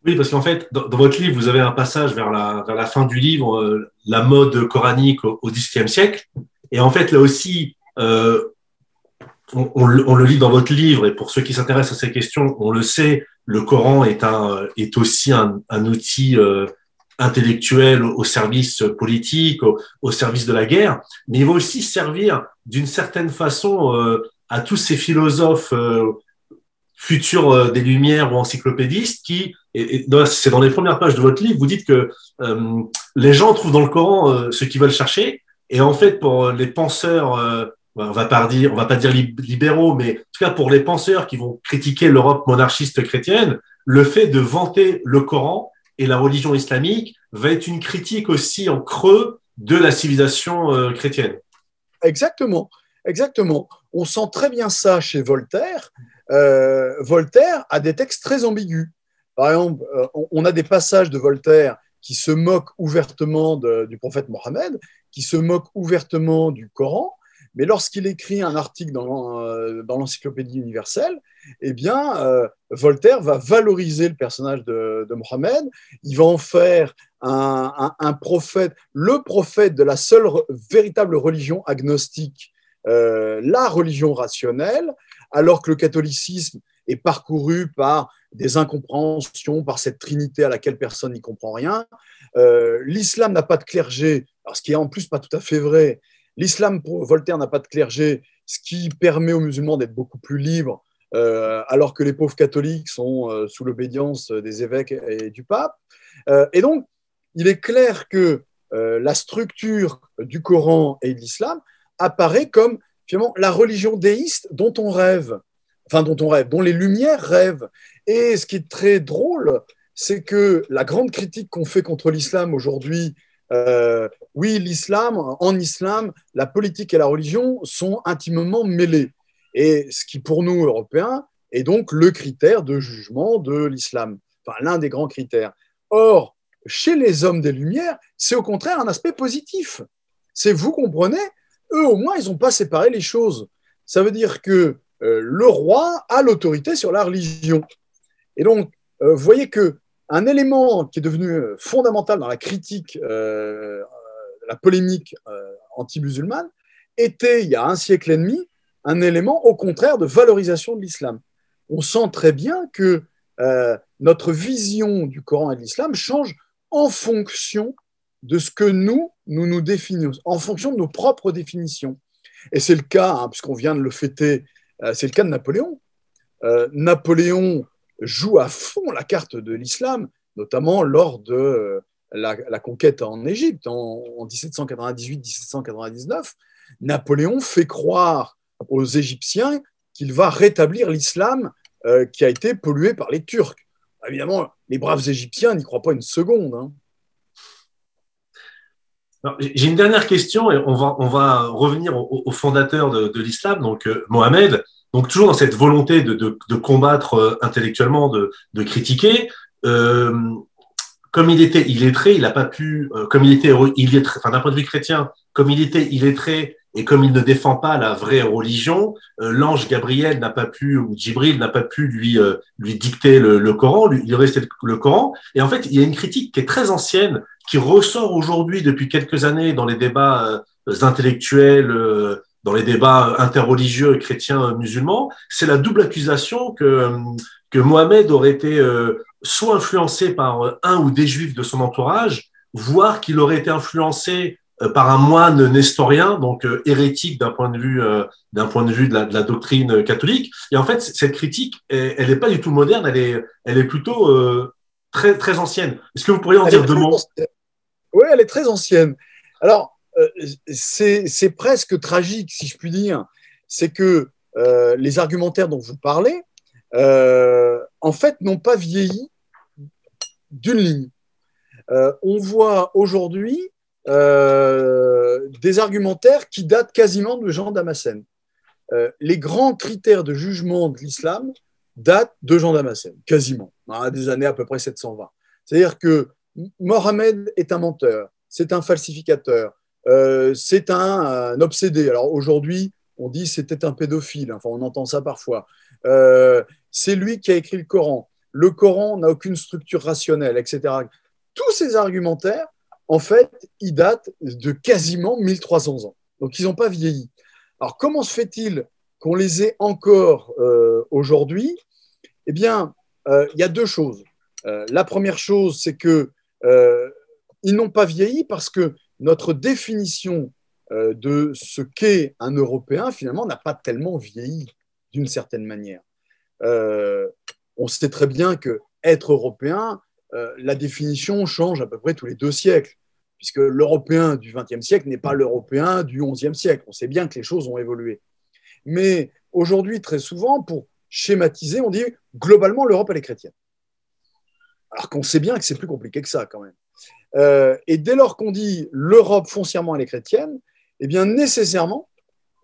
[SPEAKER 1] Oui, parce qu'en fait, dans votre livre, vous avez un passage vers la fin du livre, la mode coranique au XVIIe siècle. Et en fait, là aussi, on le lit dans votre livre, et pour ceux qui s'intéressent à ces questions, on le sait, le Coran est aussi un outil intellectuel au service politique, au service de la guerre, mais il va aussi servir d'une certaine façon à tous ces philosophes futurs des Lumières ou encyclopédistes qui, c'est dans les premières pages de votre livre, vous dites que les gens trouvent dans le Coran ce qu'ils veulent chercher, et en fait pour les penseurs on va pas dire libéraux, mais en tout cas pour les penseurs qui vont critiquer l'Europe monarchiste chrétienne, le fait de vanter le Coran et la religion islamique va être une critique aussi en creux de la civilisation chrétienne.
[SPEAKER 2] Exactement, exactement. On sent très bien ça chez Voltaire. Voltaire a des textes très ambigus. Par exemple, on a des passages de Voltaire qui se moquent ouvertement du prophète Mohammed, qui se moquent ouvertement du Coran, mais lorsqu'il écrit un article dans l'Encyclopédie universelle, eh bien, Voltaire va valoriser le personnage de Mohammed, il va en faire un prophète, le prophète de la seule véritable religion agnostique, la religion rationnelle, alors que le catholicisme est parcouru par des incompréhensions, par cette trinité à laquelle personne n'y comprend rien. L'islam n'a pas de clergé, alors ce qui est en plus pas tout à fait vrai. L'islam, pour Voltaire, n'a pas de clergé, ce qui permet aux musulmans d'être beaucoup plus libres, alors que les pauvres catholiques sont sous l'obédience des évêques et du pape. Et donc, il est clair que la structure du Coran et de l'islam apparaît comme finalement la religion déiste dont on rêve, dont les Lumières rêvent. Et ce qui est très drôle, c'est que la grande critique qu'on fait contre l'islam aujourd'hui, oui, en islam, la politique et la religion sont intimement mêlées. Et ce qui, pour nous, Européens, est donc le critère de jugement de l'islam, enfin l'un des grands critères. Or, chez les hommes des Lumières, c'est au contraire un aspect positif. C'est, vous comprenez, eux au moins, ils n'ont pas séparé les choses. Ça veut dire que le roi a l'autorité sur la religion. Et donc, vous voyez qu'un élément qui est devenu fondamental dans la critique, la polémique anti-musulmane, était, il y a un siècle et demi, un élément au contraire de valorisation de l'islam. On sent très bien que notre vision du Coran et de l'islam change en fonction de ce que nous définissons, en fonction de nos propres définitions. Et c'est le cas, hein, puisqu'on vient de le fêter, c'est le cas de Napoléon. Napoléon joue à fond la carte de l'islam, notamment lors de la conquête en Égypte en 1798-1799. Napoléon fait croire aux Égyptiens qu'il va rétablir l'islam qui a été pollué par les Turcs. Évidemment, les braves Égyptiens n'y croient pas une seconde. Hein.
[SPEAKER 1] J'ai une dernière question et on va revenir au fondateur de l'islam, donc Mohamed. Donc toujours dans cette volonté de combattre intellectuellement, de critiquer. Euh, Comme il était illettré, il n'a pas pu, comme il était illettré, enfin d'un point de vue chrétien, comme il était illettré et comme il ne défend pas la vraie religion, l'ange Gabriel n'a pas pu, ou Djibril n'a pas pu lui dicter le Coran, lui réciter le Coran. Et en fait, il y a une critique qui est très ancienne, qui ressort aujourd'hui depuis quelques années dans les débats intellectuels, dans les débats interreligieux chrétiens musulmans. C'est la double accusation que Mohamed aurait été soit influencé par un ou des juifs de son entourage, voire qu'il aurait été influencé par un moine nestorien, donc hérétique d'un point de vue de la doctrine catholique. Et en fait, cette critique, elle n'est pas du tout moderne, elle est plutôt très très ancienne. Est-ce que vous pourriez en dire deux mots?
[SPEAKER 2] Oui, elle est très ancienne. Alors, c'est presque tragique, si je puis dire. C'est que les argumentaires dont vous parlez, en fait, n'ont pas vieilli d'une ligne. On voit aujourd'hui des argumentaires qui datent quasiment de Jean Damascène. Les grands critères de jugement de l'islam datent de Jean Damascène, quasiment, hein, des années à peu près 720. C'est-à-dire que Mohammed est un menteur, c'est un falsificateur, c'est un obsédé. Alors aujourd'hui, on dit c'était un pédophile, enfin on entend ça parfois. C'est lui qui a écrit le Coran. Le Coran n'a aucune structure rationnelle, etc. Tous ces argumentaires, en fait, ils datent de quasiment 1300 ans. Donc, ils n'ont pas vieilli. Alors, comment se fait-il qu'on les ait encore aujourd'hui? Eh bien, il y a deux choses. La première chose, c'est que ils n'ont pas vieilli parce que notre définition de ce qu'est un Européen, finalement, n'a pas tellement vieilli d'une certaine manière. On sait très bien que être européen, la définition change à peu près tous les 2 siècles. puisque l'Européen du XXe siècle n'est pas l'Européen du XIe siècle. On sait bien que les choses ont évolué. Mais aujourd'hui, très souvent, pour schématiser, on dit globalement l'Europe, elle est chrétienne. Alors qu'on sait bien que c'est plus compliqué que ça quand même. Et dès lors qu'on dit l'Europe foncièrement, elle est chrétienne, eh bien nécessairement,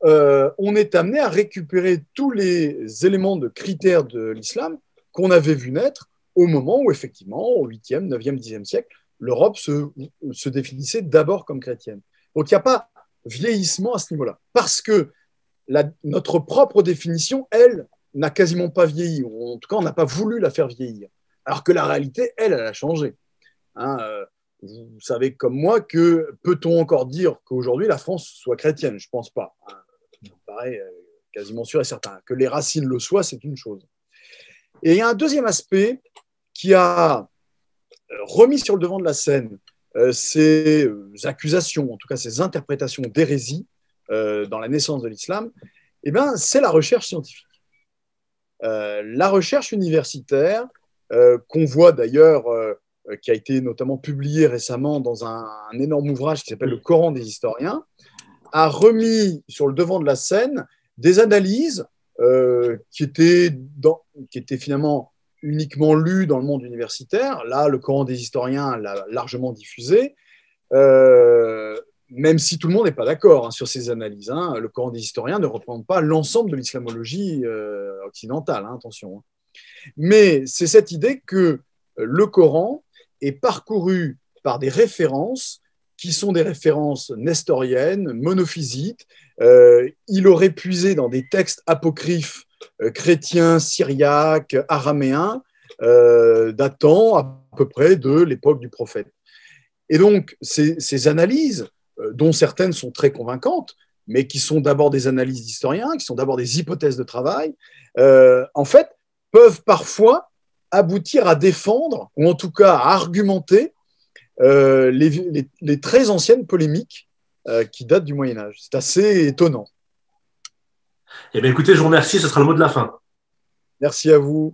[SPEAKER 2] on est amené à récupérer tous les éléments de critères de l'islam qu'on avait vu naître au moment où, effectivement, au 8e, 9e, 10e siècle, l'Europe se définissait d'abord comme chrétienne. Donc, il n'y a pas vieillissement à ce niveau-là. Parce que notre propre définition, elle, n'a quasiment pas vieilli. Ou en tout cas, on n'a pas voulu la faire vieillir. Alors que la réalité, elle a changé. Hein, vous savez comme moi que peut-on encore dire qu'aujourd'hui, la France soit chrétienne? Je ne pense pas. Hein. Ça me paraît quasiment sûr et certain. Que les racines le soient, c'est une chose. Et il y a un deuxième aspect qui a remis sur le devant de la scène ces accusations, en tout cas ces interprétations d'hérésie dans la naissance de l'islam, eh bien, c'est la recherche scientifique. La recherche universitaire, qu'on voit d'ailleurs, qui a été notamment publiée récemment dans un énorme ouvrage qui s'appelle Le Coran des historiens, a remis sur le devant de la scène des analyses qui étaient finalement uniquement lues dans le monde universitaire. Là, le Coran des historiens l'a largement diffusé, même si tout le monde n'est pas d'accord sur ces analyses. Hein. Le Coran des historiens ne représente pas l'ensemble de l'islamologie occidentale, hein, attention. Hein. Mais c'est cette idée que le Coran est parcouru par des références qui sont des références nestoriennes, monophysites. Il aurait puisé dans des textes apocryphes chrétiens, syriaques, araméens, datant à peu près de l'époque du prophète. Et donc, ces analyses, dont certaines sont très convaincantes, mais qui sont d'abord des analyses d'historiens, qui sont d'abord des hypothèses de travail, en fait, peuvent parfois aboutir à défendre, ou en tout cas à argumenter, les très anciennes polémiques qui datent du Moyen-Âge. C'est assez étonnant.
[SPEAKER 1] Eh bien, écoutez, je vous remercie, ce sera le mot de la fin.
[SPEAKER 2] Merci à vous.